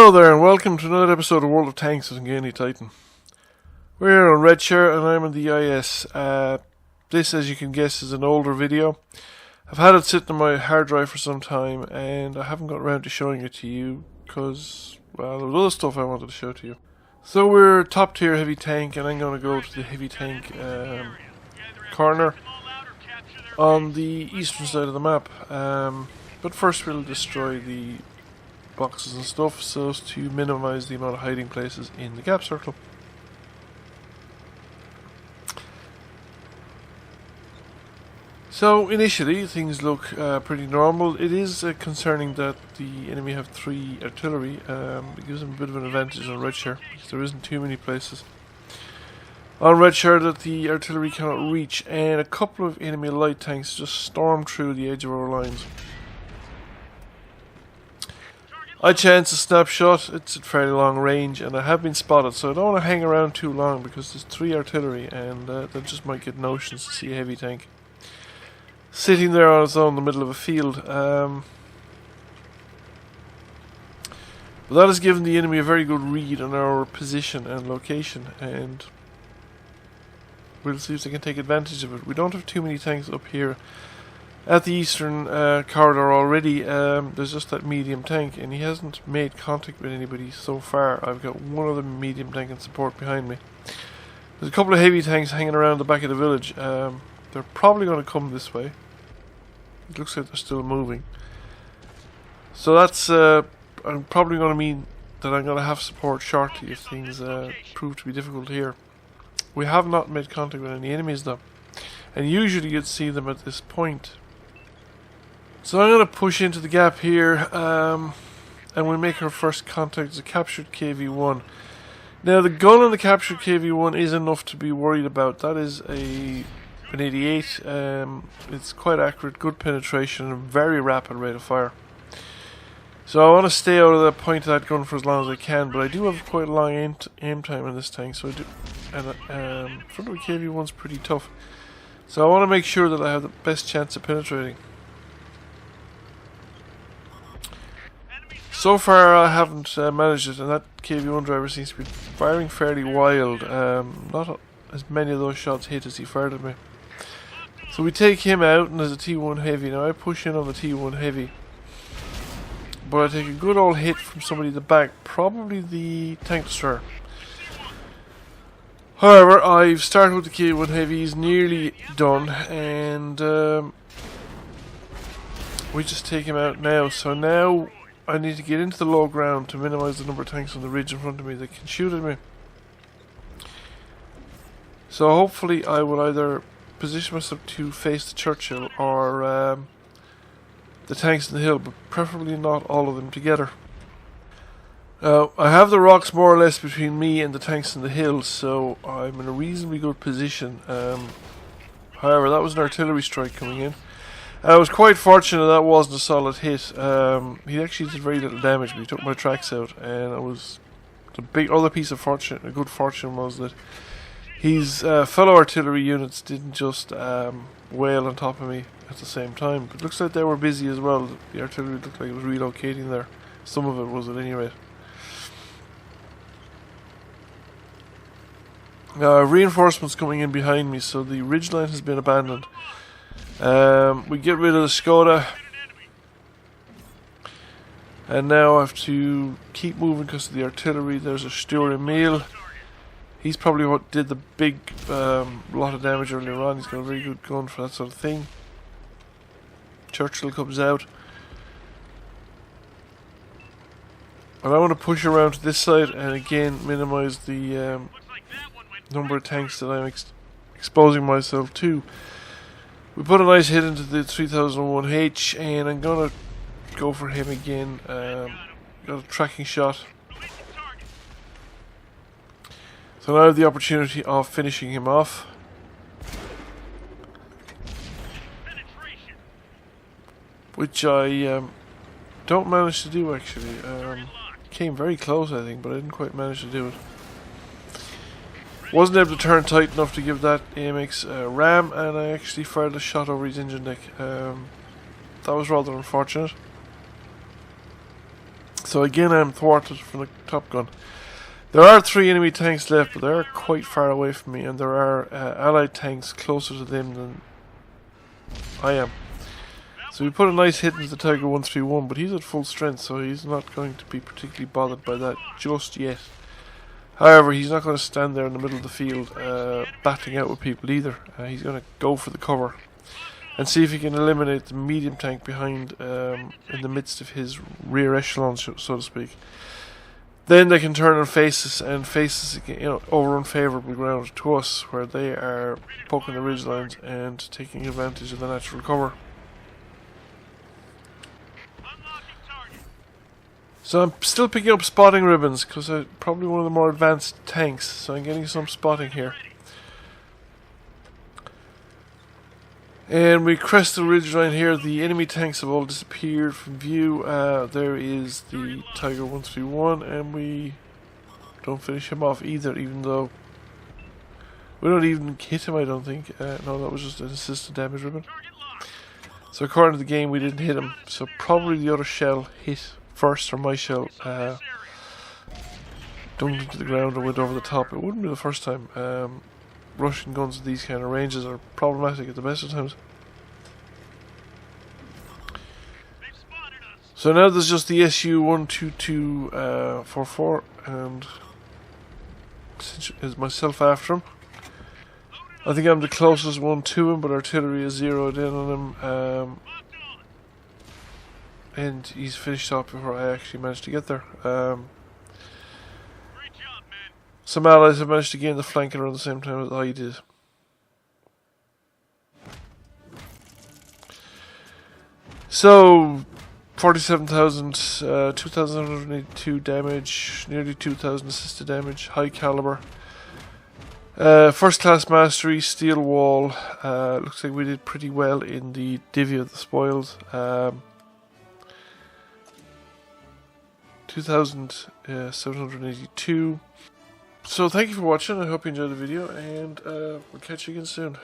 Hello there and welcome to another episode of World of Tanks with Gainey Titan. We're here on Redshire and I'm on the IS. This, as you can guess, is an older video. I've had it sitting on my hard drive for some time and I haven't got around to showing it to you because, well, there was other stuff I wanted to show to you. So we're top tier heavy tank and I'm going to go to the heavy tank corner on the eastern side of the map. But first we'll destroy the boxes and stuff so as to minimize the amount of hiding places in the gap circle. So initially things look pretty normal. It is concerning that the enemy have 3 artillery. It gives them a bit of an advantage on Redshire because there isn't too many places on Redshire that the artillery cannot reach, and a couple of enemy light tanks just storm through the edge of our lines. I chance a snapshot. It's at fairly long range and I have been spotted, so I don't want to hang around too long because there's 3 artillery and they just might get notions to see a heavy tank sitting there on its own in the middle of a field. But that has given the enemy a very good read on our position and location, and we'll see if they can take advantage of it. We don't have too many tanks up here at the eastern corridor already. There's just that medium tank and he hasn't made contact with anybody so far. I've got one other medium tank in support behind me. There's a couple of heavy tanks hanging around the back of the village. They're probably going to come this way. It looks like they're still moving. So that's I'm probably going to mean that I'm going to have support shortly if things prove to be difficult here. We have not made contact with any enemies though, and usually you'd see them at this point. So I'm going to push into the gap here, and we'll make our first contact as a captured KV-1. Now the gun on the captured KV-1 is enough to be worried about. That is an 88. It's quite accurate, good penetration, and very rapid rate of fire. So I want to stay out of the point of that gun for as long as I can, but I do have quite a long aim time in this tank, so I do. And front of the KV-1's pretty tough. So I want to make sure that I have the best chance of penetrating. So far I haven't managed it, and that KV-1 driver seems to be firing fairly wild. Not as many of those shots hit as he fired at me. So we take him out, and there's a T1 heavy. Now I push in on the T1 heavy, but I take a good old hit from somebody at the back, probably the tank destroyer. However, I've started with the K1 heavy. He's nearly done, and we just take him out now. So now I need to get into the low ground to minimize the number of tanks on the ridge in front of me that can shoot at me. So hopefully I will either position myself to face the Churchill or the tanks on the hill, but preferably not all of them together. I have the rocks more or less between me and the tanks on the hill, so I'm in a reasonably good position. However, that was an artillery strike coming in. I was quite fortunate that wasn't a solid hit. He actually did very little damage, but he took my tracks out, and the big other piece of fortune, a good fortune, was that his fellow artillery units didn't just wail on top of me at the same time. But it looks like they were busy as well. The artillery looked like it was relocating there. Some of it was at any rate. Reinforcements coming in behind me, so the ridgeline has been abandoned. We get rid of the Skoda, and now I have to keep moving because of the artillery. There's a Stuart Emil. He's probably what did the big lot of damage earlier on. He's got a very good gun for that sort of thing. Churchill comes out, and I want to push around to this side and again minimize the number of tanks that I'm exposing myself to. We put a nice hit into the 3001H, and I'm gonna go for him again. Got a tracking shot. So now I have the opportunity of finishing him off. Which I don't manage to do actually. Came very close I think, but I didn't quite manage to do it. Wasn't able to turn tight enough to give that AMX ram, and I actually fired a shot over his engine deck. That was rather unfortunate. So again, I'm thwarted from the top gun. There are 3 enemy tanks left, but they are quite far away from me, and there are allied tanks closer to them than I am. So we put a nice hit into the Tiger 131, but he's at full strength, so he's not going to be particularly bothered by that just yet. However, he's not going to stand there in the middle of the field batting out with people either. He's going to go for the cover and see if he can eliminate the medium tank behind in the midst of his rear echelon, so to speak. Then they can turn and face us again, over unfavourable ground to us, where they are poking the ridge lines and taking advantage of the natural cover. So I'm still picking up spotting ribbons, because I'm probably one of the more advanced tanks, so I'm getting some spotting here. And we crest the ridgeline here. The enemy tanks have all disappeared from view. There is the Tiger 131, and we don't finish him off either, even though we don't even hit him, I don't think. No, that was just an assisted damage ribbon. So according to the game, we didn't hit him. So probably the other shell hit first, or my shell dunked into the ground or went over the top. It wouldn't be the first time. Russian guns at these kind of ranges are problematic at the best of times. So now there's just the SU-12244 and is myself after him. I think I'm the closest one to him, but artillery is zeroed in on him, and he's finished off before I actually managed to get there. Some allies have managed to gain the flank around the same time as I did. So, 47,000, 2,182 damage, nearly 2,000 assisted damage, high caliber. First class mastery, steel wall. Looks like we did pretty well in the divvy of the spoils. 2,782. So thank you for watching. I hope you enjoyed the video, and we'll catch you again soon.